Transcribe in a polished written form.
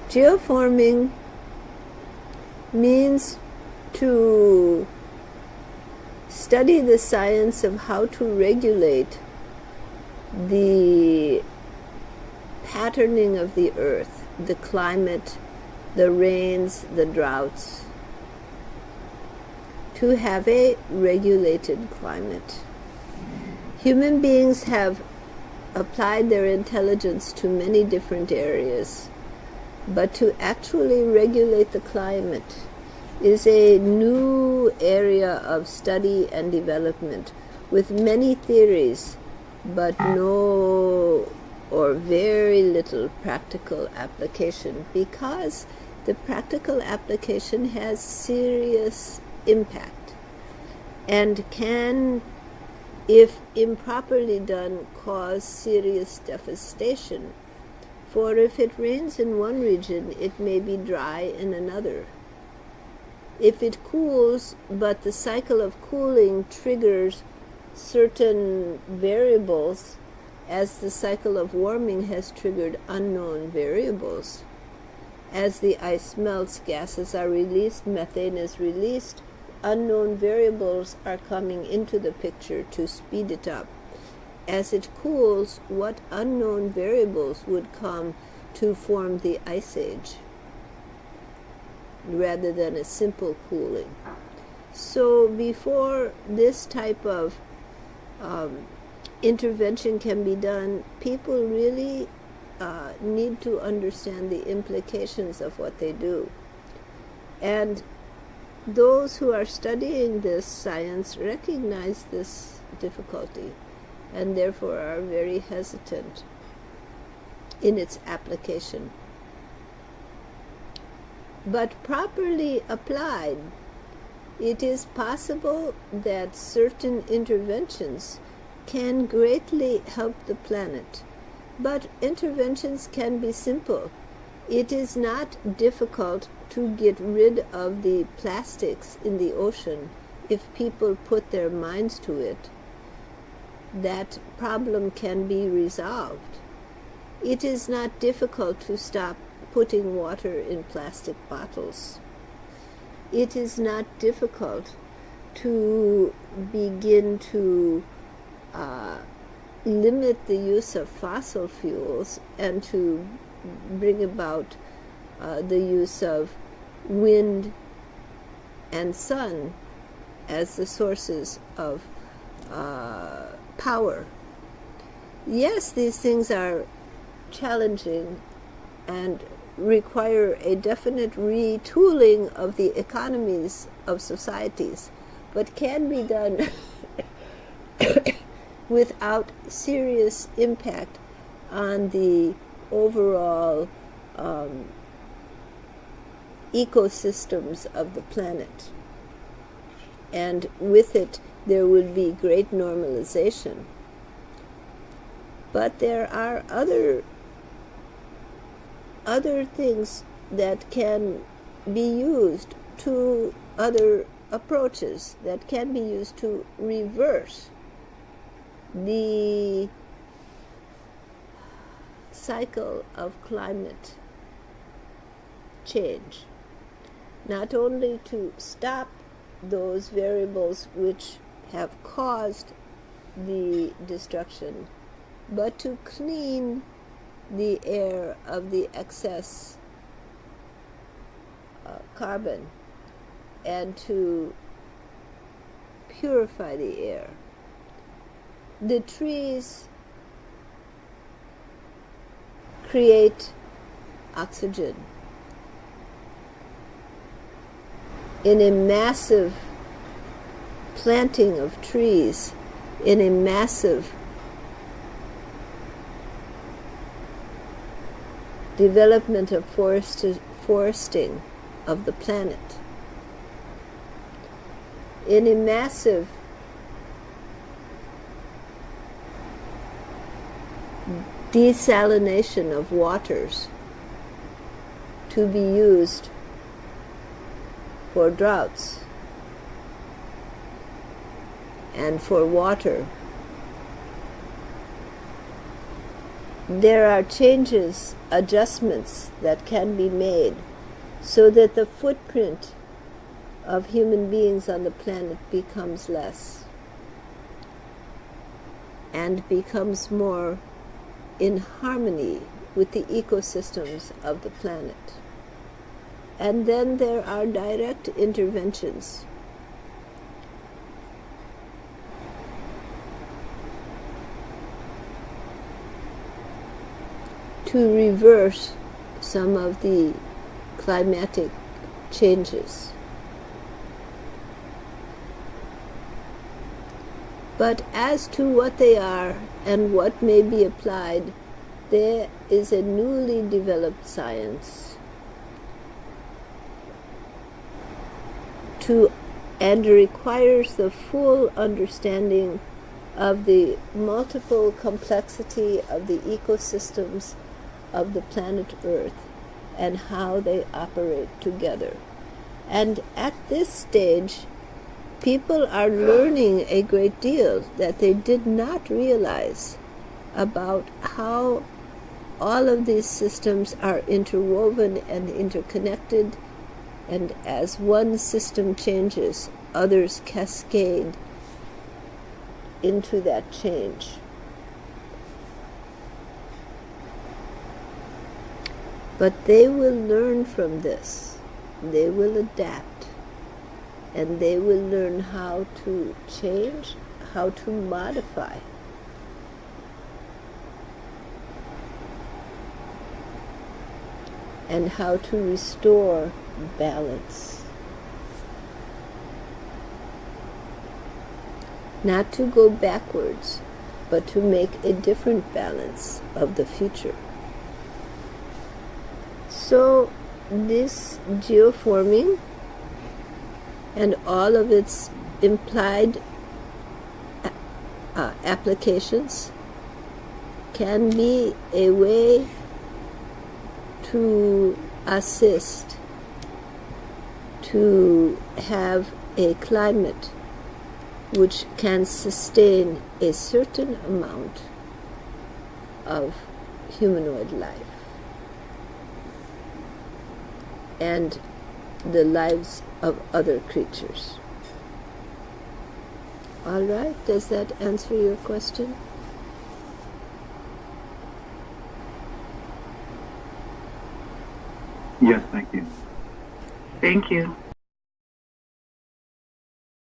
Geoforming means to study the science of how to regulate the patterning of the earth, the climate, the rains, the droughts, to have a regulated climate. Human beings have applied their intelligence to many different areas, but to actually regulate the climate is a new area of study and development with many theories, but no or very little practical application, because the practical application has serious impact and can, if improperly done, cause serious devastation. For if it rains in one region, it may be dry in another. If it cools, but the cycle of cooling triggers certain variables, as the cycle of warming has triggered unknown variables. As the ice melts, gases are released, methane is released, unknown variables are coming into the picture to speed it up. As it cools, what unknown variables would come to form the ice age, rather than a simple cooling? So before this type of intervention can be done, people really need to understand the implications of what they do. And those who are studying this science recognize this difficulty and therefore are very hesitant in its application. But properly applied, it is possible that certain interventions can greatly help the planet. But interventions can be simple. It is not difficult to get rid of the plastics in the ocean if people put their minds to it. That problem can be resolved. It is not difficult to stop putting water in plastic bottles. It is not difficult to begin to limit the use of fossil fuels and to bring about the use of wind and sun as the sources of power. Yes, these things are challenging and require a definite retooling of the economies of societies, but can be done without serious impact on the overall ecosystems of the planet. And with it, there would be great normalization. But there are other things that can be used to, other approaches that can be used to reverse the cycle of climate change. Not only to stop those variables which have caused the destruction, but to clean the air of the excess carbon and to purify the air. The trees create oxygen in a massive planting of trees, in a massive development of foresting of the planet, in a massive desalination of waters to be used for droughts and for water there are changes, adjustments that can be made so that the footprint of human beings on the planet becomes less and becomes more in harmony with the ecosystems of the planet. And then there are direct interventions to reverse some of the climatic changes. But as to what they are and what may be applied, there is a newly developed science and requires the full understanding of the multiple complexity of the ecosystems of the planet Earth and how they operate together. And at this stage, people are learning a great deal that they did not realize about how all of these systems are interwoven and interconnected, and as one system changes, others cascade into that change. But they will learn from this. They will adapt. And they will learn how to change, how to modify. And how to restore balance. Not to go backwards, but to make a different balance of the future. So this geoforming and all of its implied applications can be a way to assist to have a climate which can sustain a certain amount of humanoid life and the lives of other creatures. All right, does that answer your question? Yes, thank you. Thank you.